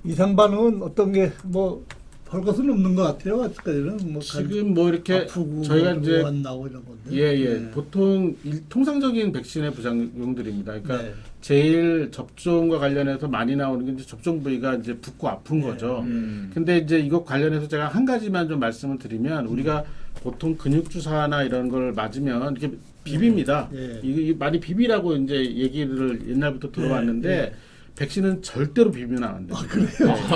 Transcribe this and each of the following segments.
이상 반응은 어떤 게 뭐 별 것은 없는 것 같아요. 아직까지는 뭐 지금 뭐 이렇게 아프고 저희가 뭐 이제 안 나오고 이런 건데. 예. 네. 보통 통상적인 백신의 부작용들입니다. 그러니까 네. 제일 접종과 관련해서 많이 나오는 게 이제 접종 부위가 이제 붓고 아픈 거죠. 근데 이제 이것 관련해서 제가 한 가지만 좀 말씀을 드리면 우리가 보통 근육 주사나 이런 걸 맞으면 이렇게 비빕니다. 예. 이게 많이 비비라고 이제 얘기를 옛날부터 들어왔는데 예. 백신은 절대로 비비면 안 돼요.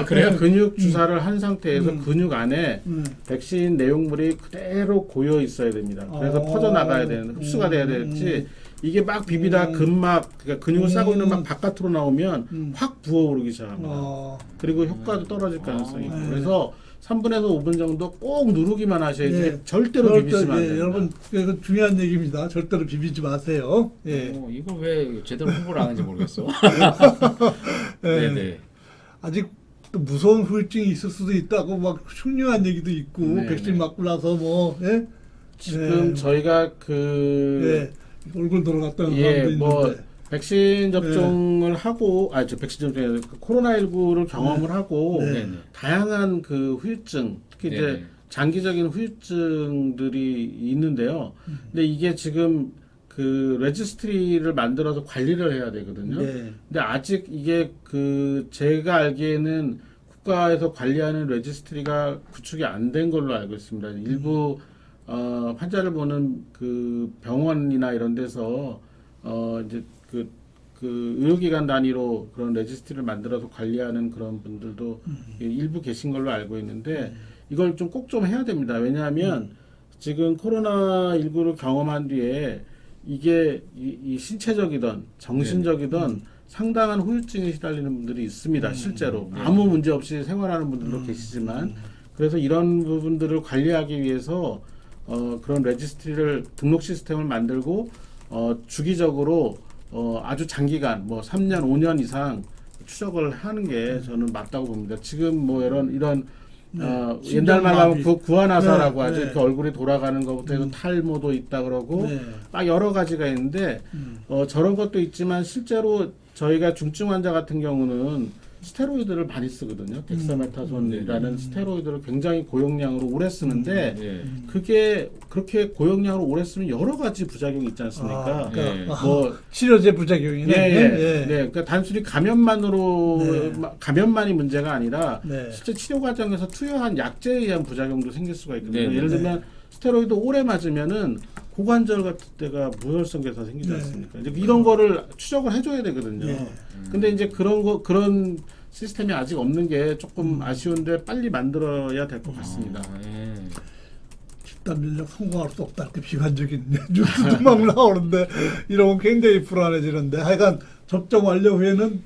그래요? 근육 주사를 한 상태에서 근육 안에 음. 백신 내용물이 그대로 고여 있어야 됩니다. 그래서 퍼져 나가야 되는 흡수가 돼야 될지 이게 막 비비다 근막 그러니까 근육을 싸고 있는 막 바깥으로 나오면 확 부어오르기 시작합니다. 그리고 효과도 떨어질 가능성이 있고 그래서 3분에서 5분 정도 꼭 누르기만 하셔야지 예. 절대로 비비시면 안 됩니다. 여러분 이거 중요한 얘기입니다. 절대로 비비지 마세요. 예. 이걸 왜 제대로 홍보를 안 하는지 모르겠어. 예. 네네. 아직 또 무서운 후유증이 있을 수도 있다고 막 흉흉한 얘기도 있고 네, 백신 네. 맞고 나서 뭐 예? 지금 예. 저희가 그 예. 얼굴 돌아갔다는 예, 사람도 뭐 있는데 백신 접종을 하고 저 백신 접종이 아니라 코로나19를 경험을 하고 네. 네네. 다양한 그 후유증, 특히 이제 네네. 장기적인 후유증들이 있는데요. 근데 이게 지금 그 레지스트리를 만들어서 관리를 해야 되거든요. 네. 근데 아직 이게 그 제가 알기에는 국가에서 관리하는 레지스트리가 구축이 안 된 걸로 알고 있습니다. 일부 환자를 보는 그 병원이나 이런 데서 이제 그 의료기관 단위로 그런 레지스트리를 만들어서 관리하는 그런 분들도 일부 계신 걸로 알고 있는데 이걸 좀 꼭 좀 해야 됩니다. 왜냐하면 지금 코로나19를 경험한 뒤에 이게 이 신체적이든 정신적이든 상당한 후유증에 시달리는 분들이 있습니다. 실제로 아무 문제 없이 생활하는 분들도 계시지만 그래서 이런 부분들을 관리하기 위해서 그런 레지스트리를 등록 시스템을 만들고 주기적으로 아주 장기간 뭐 3년, 5년 이상 추적을 하는 게 저는 맞다고 봅니다. 지금 뭐 이런 옛날 말로 하면 구안화사라고 네, 하죠. 네. 이렇게 얼굴이 돌아가는 것부터 해서 탈모도 있다 그러고 네. 막 여러 가지가 있는데 저런 것도 있지만 실제로 저희가 중증 환자 같은 경우는 스테로이드를 많이 쓰거든요. 덱사메타손이라는 스테로이드를 굉장히 고용량으로 오래 쓰는데 네. 그게 그렇게 고용량으로 오래 쓰면 여러 가지 부작용이 있지 않습니까? 뭐 치료제 부작용이네. 네. 그러니까 단순히 감염만으로 네. 감염만이 문제가 아니라 네. 실제 치료 과정에서 투여한 약제에 의한 부작용도 생길 수가 있거든요. 네. 예를 들면 스테로이드 오래 맞으면은 고관절 같은 데가 무혈성 괴사 생기지 네. 않습니까? 이제 이런 거를 추적을 해줘야 되거든요. 네. 근데 이제 그런 시스템이 아직 없는 게 조금 아쉬운데 빨리 만들어야 될 것 같습니다. 네. 집단 면역 성공할 수 없다 이렇게 비관적인 뉴스도 막 나오는데 이러면 굉장히 불안해지는데 하여간 접종 완료 후에는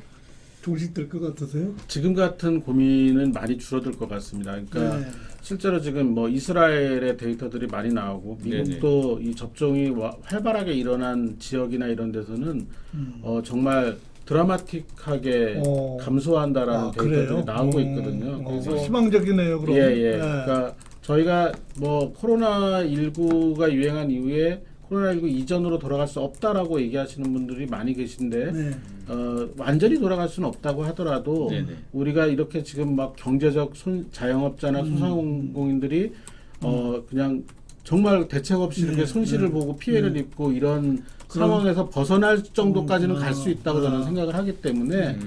종식될 것 같으세요? 지금 같은 고민은 많이 줄어들 것 같습니다. 그러니까 네. 실제로 지금 뭐 이스라엘의 데이터들이 많이 나오고 미국도 이 접종이 활발하게 일어난 지역이나 이런 데서는 정말 드라마틱하게 감소한다라는 데이터들이 그래요? 나오고 있거든요. 그래서 희망적이네요. 그럼. 예. 네. 그러니까 저희가 뭐 코로나19가 유행한 이후에 코로나19 이전으로 돌아갈 수 없다라고 얘기하시는 분들이 많이 계신데 네. 완전히 돌아갈 수는 없다고 하더라도 네네. 우리가 이렇게 지금 막 경제적 자영업자나 소상공인들이 그냥 정말 대책 없이 이렇게 손실을 보고 피해를 입고 이런 상황에서 벗어날 정도까지는 갈 수 있다고 저는 생각을 하기 때문에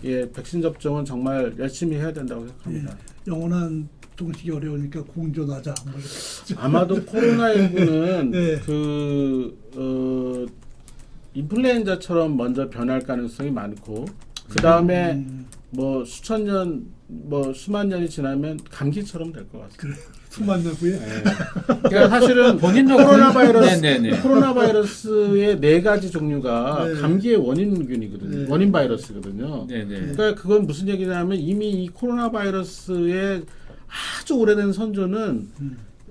예, 백신 접종은 정말 열심히 해야 된다고 생각합니다. 영원한 종식이 어려우니까 공존하자. 뭐 이렇게. 아마도 코로나19는 네. 인플루엔자처럼 먼저 변할 가능성이 많고 그 다음에 뭐 수천 년, 뭐 수만 년이 지나면 감기처럼 될 것 같습니다. 그래. 수만 년 후에. 네. 그러니까 사실은 본인도 코로나 바이러스의 네 가지 종류가 네. 감기의 원인균이거든요. 네. 원인 바이러스거든요. 네네. 그러니까 그건 무슨 얘기냐면 이미 이 코로나 바이러스의 아주 오래된 선조는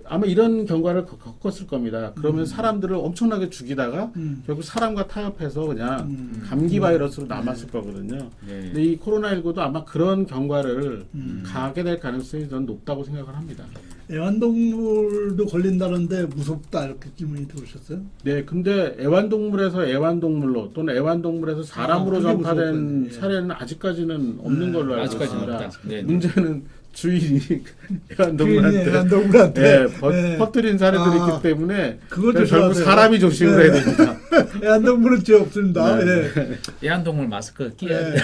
아마 이런 경과를 겪었을 겁니다. 그러면 사람들을 엄청나게 죽이다가 결국 사람과 타협해서 그냥 감기 바이러스로 남았을 거거든요. 네. 근데 이 코로나19도 아마 그런 경과를 가게 될 가능성이 저는 높다고 생각을 합니다. 애완동물도 걸린다는데 무섭다 이렇게 질문이 들어오셨어요? 네, 근데 애완동물에서 애완동물로 또는 애완동물에서 사람으로 그게 전파된 무섭거든요. 예. 사례는 아직까지는 없는 걸로 알고 아직까지는 있습니다. 없다. 네. 문제는 주인이 주인이 애완동물한테 애완동물한테 퍼뜨린 사례들이 아, 있기 때문에 그걸 결국 조심하세요. 사람이 조심을 네. 해야 됩니다. 애완동물은 죄 없습니다. 네. 예. 애완동물 마스크 끼야 예. 돼.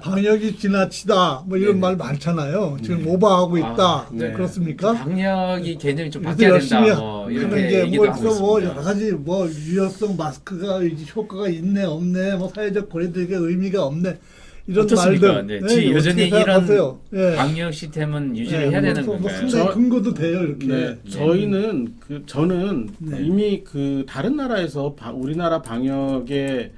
방역이 지나치다 뭐 이런 네네. 말 많잖아요. 지금 오버하고 있다. 아, 네. 그렇습니까? 방역이 개념이 좀 그래서 바뀌어야 열심히 된다. 뭐 하는 이렇게 게 얘기도 하고 뭐 있습니다. 여러 가지 뭐 유효성 마스크가 효과가 있네 없네 뭐 사회적 거리두기의 의미가 없네 이런 어떻습니까? 말들 네, 지 여전히 어떻게 생각하세요? 예. 방역 시스템은 유지를 예, 해야 되는 뭐 건가요? 상당히 근거도 돼요 이렇게. 네, 저희는 저는 네. 이미 그 다른 나라에서 우리나라 방역의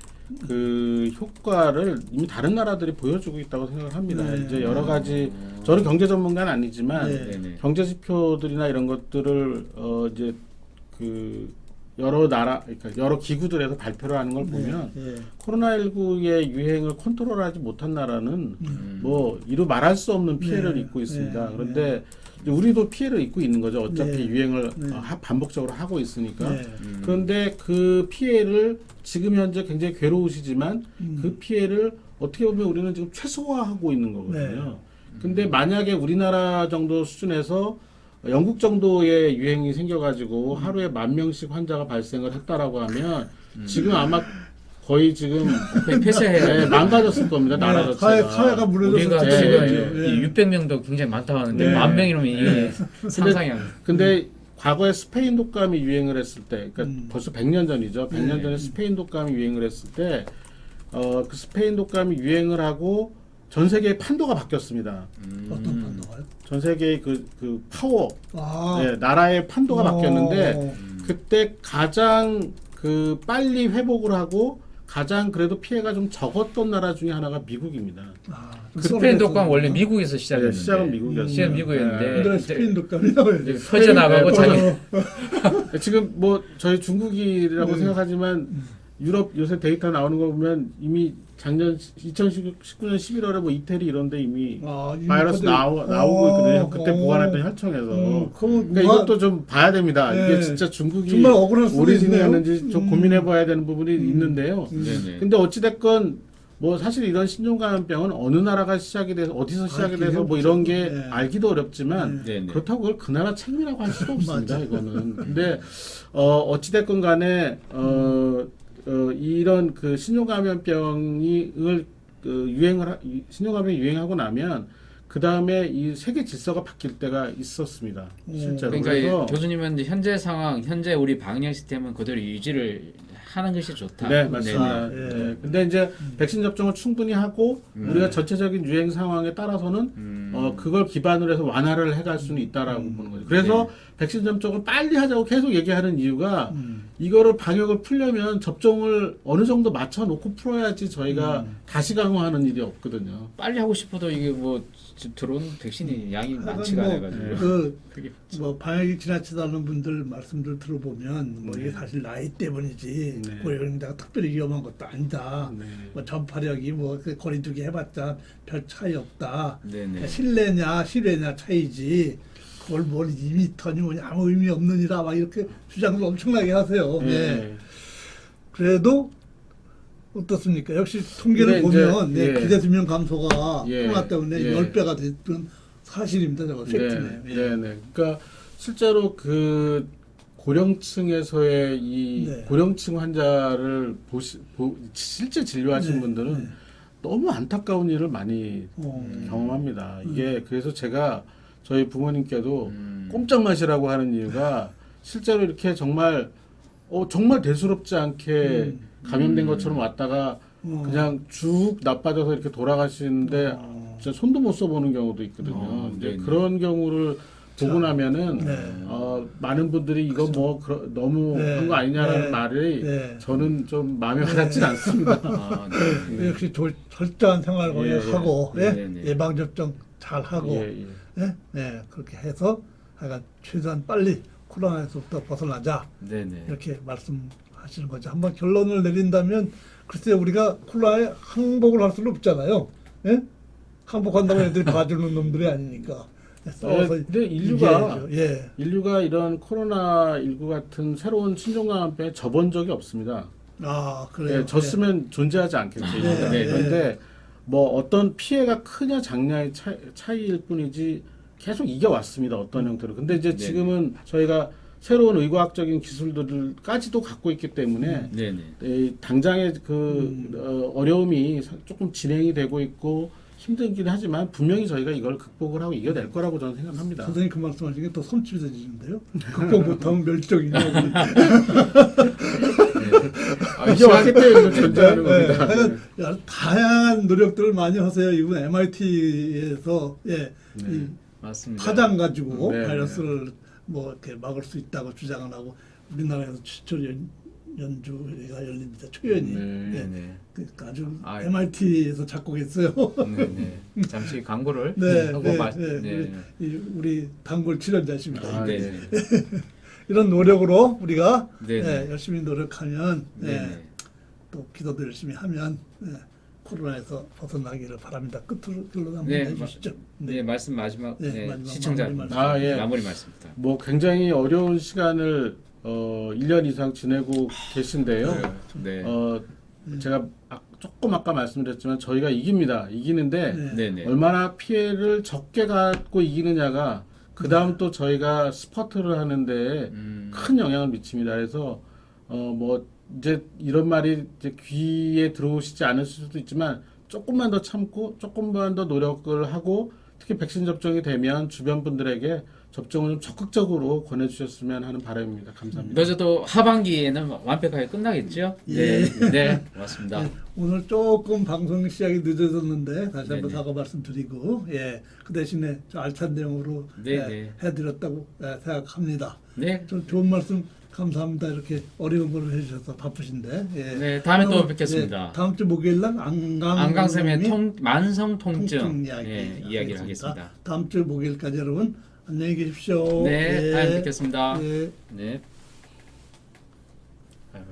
그 효과를 이미 다른 나라들이 보여주고 있다고 생각을 합니다. 네. 이제 여러 가지 저는 경제 전문가는 아니지만 네. 네네. 경제 지표들이나 이런 것들을 이제 그 여러 나라 그러니까 여러 기구들에서 발표를 하는 걸 보면 예. 코로나19의 유행을 컨트롤하지 못한 나라는 뭐 이루 말할 수 없는 피해를 네. 입고 있습니다. 네. 그런데 이제 우리도 피해를 입고 있는 거죠. 어차피 네. 유행을 네. 반복적으로 하고 있으니까. 네. 그런데 그 피해를 지금 현재 굉장히 괴로우시지만 그 피해를 어떻게 보면 우리는 지금 최소화하고 있는 거거든요. 근데 만약에 우리나라 정도 수준에서 영국 정도의 유행이 생겨가지고 하루에 10,000명씩 환자가 발생을 했다라고 하면 지금 아마 거의 지금 거의 폐쇄해야 네, 망가졌을 겁니다. 나라 네, 자체가. 사회가 우리가 무너졌을 네, 지금 때죠. 예. 600명도 굉장히 많다고 하는데 네. 10,000명이면 이게 상상이 안 돼. 근데 과거에 스페인 독감이 유행을 했을 때, 그러니까 벌써 100년 전이죠. 100년 전에 스페인 독감이 유행을 했을 때, 그 스페인 독감이 유행을 하고 전 세계의 판도가 바뀌었습니다. 어떤 판도가요? 전 세계의 그 파워, 아, 네, 나라의 판도가 바뀌었는데 어. 그때 가장 그 빨리 회복을 하고 가장 그래도 피해가 좀 적었던 나라 중에 하나가 미국입니다. 아, 스페인 독감 원래 미국에서 네, 시작했는데 시작은 미국이었어요. 시작은 미국이었는데 근데 스페인 독감이라고 이제 퍼져나가고 네, 자기 지금 뭐 저희 중국이라고 생각하지만 유럽 요새 데이터 나오는 거 보면 이미 작년 2019년 11월에 뭐 이태리 이런데 이미 이미 바이러스 나오고 있거든요. 그때 보관했던 혈청에서. 그러니까 이것도 좀 봐야 됩니다. 네. 이게 진짜 중국이 정말 억울할 수도 오리진이었는지 좀 고민해봐야 되는 부분이 있는데요. 네네. 근데 어찌됐건 뭐 사실 이런 신종감염병은 어느 나라가 시작이 돼서 어디서 시작이 돼서 뭐 이런 게 네. 알기도 어렵지만 네네. 그렇다고 그걸 그 나라 책임이라고 할 수도 없습니다. 이거는. 근데 어찌됐건 간에 이런 그 신종감염병을 신종감염이 유행하고 나면 그 다음에 이 세계 질서가 바뀔 때가 있었습니다. 실제로. 그러니까 그래서 교수님은 이제 현재 상황, 현재 우리 방역 시스템은 그대로 유지를 하는 것이 좋다. 네, 맞습니다. 네네. 네. 근데 이제 백신 접종을 충분히 하고 우리가 전체적인 유행 상황에 따라서는 그걸 기반으로 해서 완화를 해갈 수는 있다라고 보는 거죠. 그래서 백신 접종을 빨리 하자고 계속 얘기하는 이유가 이거를 방역을 풀려면 접종을 어느 정도 맞춰 놓고 풀어야지 저희가 다시 강화하는 일이 없거든요. 빨리 하고 싶어도 이게 뭐 들어온 백신이 양이 많지가 뭐, 않아가지고. 뭐 방역이 지나치다는 분들 말씀들 들어보면 뭐 이게 사실 나이 때문이지 네. 고령자가 특별히 위험한 것도 아니다. 네. 뭐 전파력이 뭐 그 거리두기 해봤자 별 차이 없다. 네네. 실내냐 실외냐 차이지. 그걸 뭘 2m니 뭐냐 아무 의미 없느니라 막 이렇게 주장을 엄청나게 하세요. 네. 네. 그래도 어떻습니까? 역시 통계를 근데 보면 이제, 네, 예. 기대 수명 감소가 예. 코로나 때문에 예. 10배가 됐던 사실입니다. 저거 팩트네. 예. 네, 네. 그러니까 실제로 그 고령층에서의 이 네. 고령층 환자를 실제 진료하신 네, 분들은 네. 너무 안타까운 일을 많이 경험합니다. 이게 그래서 제가 저희 부모님께도 꼼짝마시라고 하는 이유가 실제로 이렇게 정말 대수롭지 않게 감염된 것처럼 왔다가 그냥 쭉 나빠져서 이렇게 돌아가시는데 진짜 손도 못 써보는 경우도 있거든요. 이제 네네. 그런 경우를 보고 나면은 네. 많은 분들이 이거 뭐 너무 네. 한 거 아니냐라는 네. 말이 네. 저는 좀 마음에 와닿지는 않습니다. 아, 네. 역시 철저한 생활 예, 하고 예. 네, 네. 예방 접종 잘 하고 예, 예. 네? 네, 그렇게 해서 하여간 최대한 빨리 코로나에서부터 벗어나자 네네. 이렇게 말씀하시는 거죠. 한번 결론을 내린다면 글쎄 우리가 코로나에 항복을 할 수는 없잖아요. 예? 항복한다고 애들이 봐주는 놈들이 아니니까. 싸워서 근데 인류가 이겨야죠. 예. 이런 코로나19 같은 새로운 신종감염병에 접은 적이 없습니다. 아 그래요. 예, 졌으면 존재하지 않겠죠. 네, 네. 그런데 뭐 어떤 피해가 크냐 작냐의 차이일 뿐이지 계속 이겨왔습니다. 어떤 형태로. 근데 이제 네. 지금은 저희가 새로운 의과학적인 기술들까지도 갖고 있기 때문에 네네. 당장의 그 어려움이 조금 진행이 되고 있고 힘들긴 하지만 분명히 저희가 이걸 극복을 하고 이겨낼 거라고 저는 생각합니다. 선생님 그 말씀하신 게 더 섬찟해지는데요. 극복 못하면 멸종이냐고. 이겨왔기 때문에 존재하는 겁니다. 하여간 다양한 노력들을 많이 하세요. 이번 MIT에서 이 맞습니다. 파장 가지고 네. 바이러스를 뭐 이렇게 막을 수 있다고 주장을 하고 우리나라에서 최초 연주회가 열립니다. 초연이. 네. 네네. 그 아주 아, MIT에서 작곡했어요. 네네. 잠시 광고를 네, 하고 네, 네. 네. 우리 단골 출연자십니다. 아, 네. 이런 노력으로 우리가 네네. 열심히 노력하면 네네. 또 기도도 열심히 하면 코로나에서 벗어나기를 바랍니다. 끝으로 결론 한번 네, 해주시죠. 네, 말씀 마지막 네, 마지막 시청자 마무리 말씀. 아, 예. 마무리 말씀부터. 뭐 굉장히 어려운 시간을 1년 이상 지내고 계신데요. 네. 제가 조금 아까 말씀드렸지만 저희가 이깁니다. 이기는데 네. 네네. 얼마나 피해를 적게 갖고 이기느냐가 그 다음 또 저희가 스퍼트를 하는데 큰 영향을 미칩니다. 그래서 뭐 이제 이런 말이 이제 귀에 들어오시지 않으실 수도 있지만 조금만 더 참고 조금만 더 노력을 하고 특히 백신 접종이 되면 주변 분들에게 접종을 좀 적극적으로 권해주셨으면 하는 바람입니다. 감사합니다. 그래도 하반기에는 완벽하게 끝나겠죠? 예. 네, 네, 맞습니다. 오늘 조금 방송 시작이 늦어졌는데 다시 한번 네네. 사과 말씀드리고 그 대신에 저 알찬 내용으로 네네. 해드렸다고 생각합니다. 네, 좀 좋은 말씀 감사합니다. 이렇게 어려운 걸 해주셔서 바쁘신데. 네, 다음에 또 그럼, 뵙겠습니다. 다음 주 목요일 날 안강쌤의 만성 통증 통증 이야기 이야기를 하겠습니다. 다음 주 목요일까지 여러분 안녕히 계십시오. 네, 다음에 뵙겠습니다. 네. 네. 아유.